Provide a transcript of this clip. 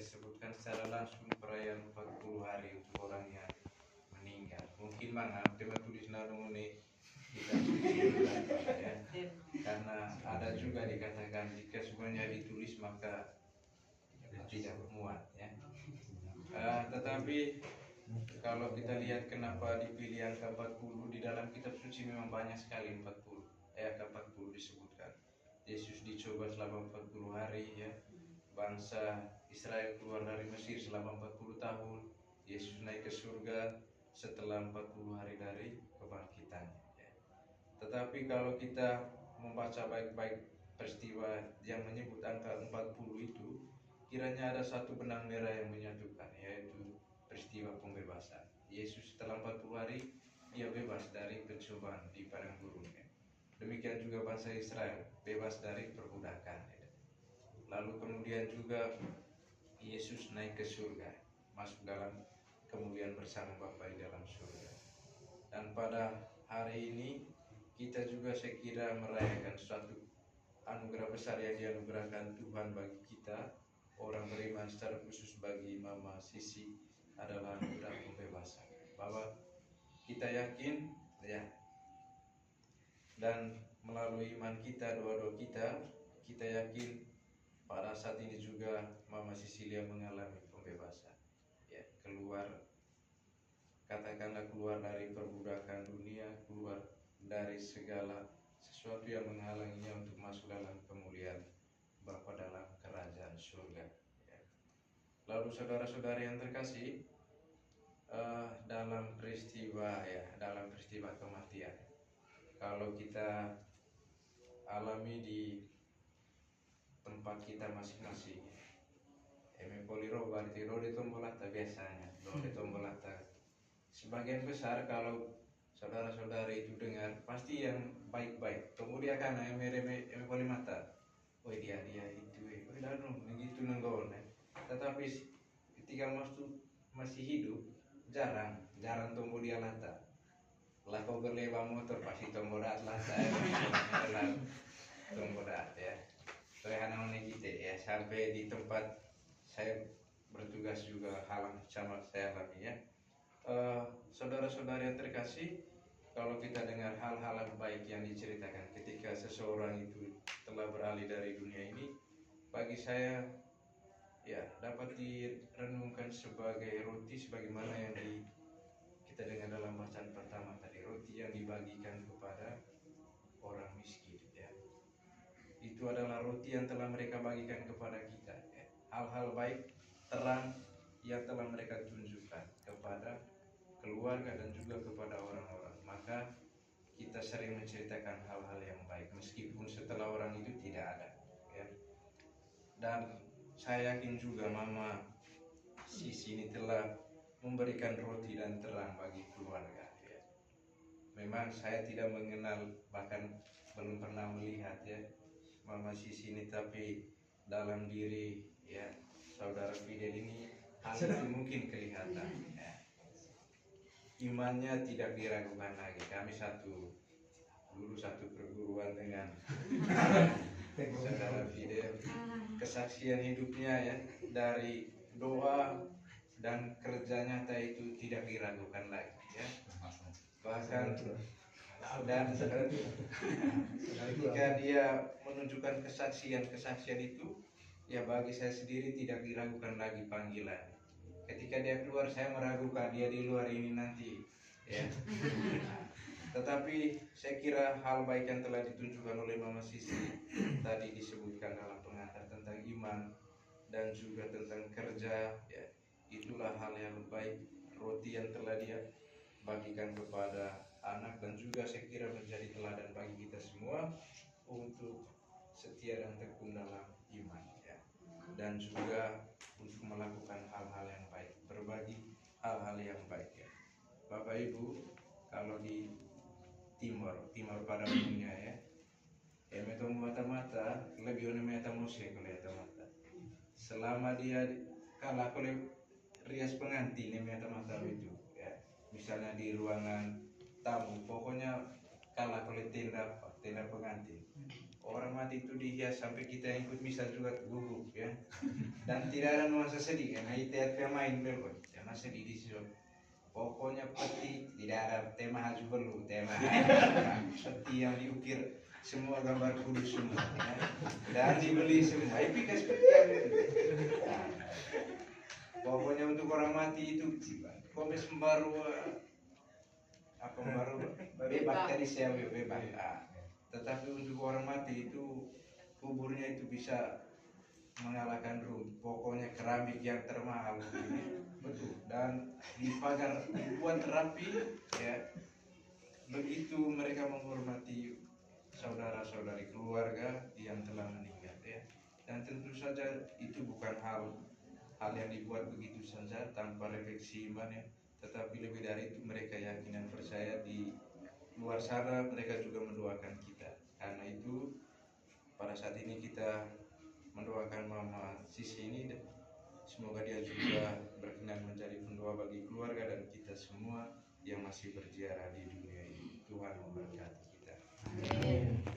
sebutkan secara langsung perayaan 40 hari untuk orang yang meninggal. Mungkin mana tema tulis namanya kita ya. Karena ada juga dikatakan jika semuanya ditulis maka tidak muat ya. Tetapi kalau kita lihat kenapa dipilih angka 40, di dalam kitab suci memang banyak sekali 40. Angka 40 disebutkan. Yesus dicoba selama 40 hari ya. Bangsa Israel keluar dari Mesir selama 40 tahun. Yesus naik ke surga setelah 40 hari dari kebangkitannya ya. Tetapi kalau kita membaca baik-baik peristiwa yang menyebut angka 40 itu, kiranya ada satu benang merah yang menyatukan, yaitu peristiwa pembebasan. Yesus setelah 40 hari dia bebas dari pencobaan di padang gurun ya. Demikian juga bangsa Israel bebas dari perbudakan ya. Lalu kemudian juga Yesus naik ke surga, masuk dalam kemuliaan bersama Bapa di dalam surga. Dan pada hari ini kita juga saya kira merayakan suatu anugerah besar yang dianugerahkan Tuhan bagi kita orang beriman, secara khusus bagi Mama Sisi adalah anugerah pembebasan. Bahwa kita yakin ya, dan melalui iman kita, doa-doa kita yakin pada saat ini juga Mama Sisilia mengalami pembebasan ya, katakanlah keluar dari perbudakan dunia, keluar dari segala sesuatu yang menghalanginya untuk masuk dalam kemuliaan Bapa dalam kerajaan surga ya. Lalu saudara-saudari yang terkasih, dalam peristiwa kematian, kalau kita alami di tempat kita masing-masing, poliro berarti rode tombolata biasanya, rode tombolata. Sebagian besar kalau saudara-saudari itu dengar pasti yang baik-baik. Kemudian karena polimata, oh dia itu, oh danu begitu nenggon. Tetapi ketika masih hidup jarang tombol dia lata. Lah kau berleba motor pasti tombol lata tombol ya. Soalnya kita ya, sampai di tempat saya bertugas juga halang sama saya alami ya. Saudara-saudara yang terkasih, kalau kita dengar hal-hal baik yang diceritakan ketika seseorang itu telah beralih dari dunia ini, bagi saya ya dapat direnungkan sebagai roti sebagaimana yang kita dengar dalam bacaan pertama tadi, roti yang dibagikan kepada orang miskin ya. Itu adalah roti yang telah mereka bagikan kepada kita ya. Hal-hal baik, terang yang telah mereka tunjukkan kepada keluarga dan juga kepada orang-orang. Maka kita sering menceritakan hal-hal yang baik meskipun setelah orang itu tidak ada ya. Dan saya yakin juga Mama Sisi ini telah memberikan roti dan terang bagi keluarga ya. Memang saya tidak mengenal, bahkan belum pernah melihat ya Mama Sisi ini, tapi dalam diri ya saudara Fidel ini hal itu mungkin kelihatan ya. Imannya tidak diragukan lagi. Kami dulu satu perguruan dengan saudara Fidel. Kesaksian hidupnya ya, dari doa dan kerja nyata itu tidak diragukan lagi ya. Bahkan dan ketika dia menunjukkan kesaksian itu ya, bagi saya sendiri tidak diragukan lagi panggilan. Ketika dia keluar saya meragukan dia di luar ini nanti ya. Tetapi saya kira hal baik yang telah ditunjukkan oleh Mama Sisi tadi disebutkan dalam pengantar tentang iman dan juga tentang kerja ya, itulah hal yang baik, roti yang telah dia bagikan kepada anak, dan juga saya kira menjadi teladan bagi kita semua untuk setia dan tekun dalam iman ya. Dan juga untuk melakukan hal-hal yang baik, berbagi hal-hal yang baik ya. Bapak Ibu, kalau di timur pada umumnya ya, metom mata-mata lebih mata musik mata. Selama dia kalah oleh rias pengantin mata itu ya, misalnya di ruangan tamu, pokoknya kalah oleh tenda pengantin. orang mati itu dihias sampai kita yang ikut misa juga gugup ya. Dan tidak ada nuansa sedih karena itu pemain belum karena sedih di situ. Pokoknya peti tidak ada tema haju perlu tema peti yang diukir semua gambar kudus semua ya. Dan dibeli semua epic seperti itu. Nah, pokoknya untuk orang mati itu komes baru apa baru bebas tadi saya bebas. Tetapi untuk orang mati itu kuburnya itu bisa mengalahkan room. Pokoknya keramik yang termahal betul dan dipagar dibuat rapi ya. Begitu mereka menghormati saudara-saudari keluarga yang telah meninggal ya. Dan tentu saja itu bukan hal yang dibuat begitu saja tanpa refleksi iman ya. Tetapi lebih dari itu mereka yakin dan percaya di luar sana mereka juga mendoakan kita. Karena itu pada saat ini kita mendoakan Mama Sisi ini semoga dia juga berkenan menjadi pendoa bagi keluarga dan kita semua yang masih berziarah di dunia ini. Tuhan memberkati kita. Amin.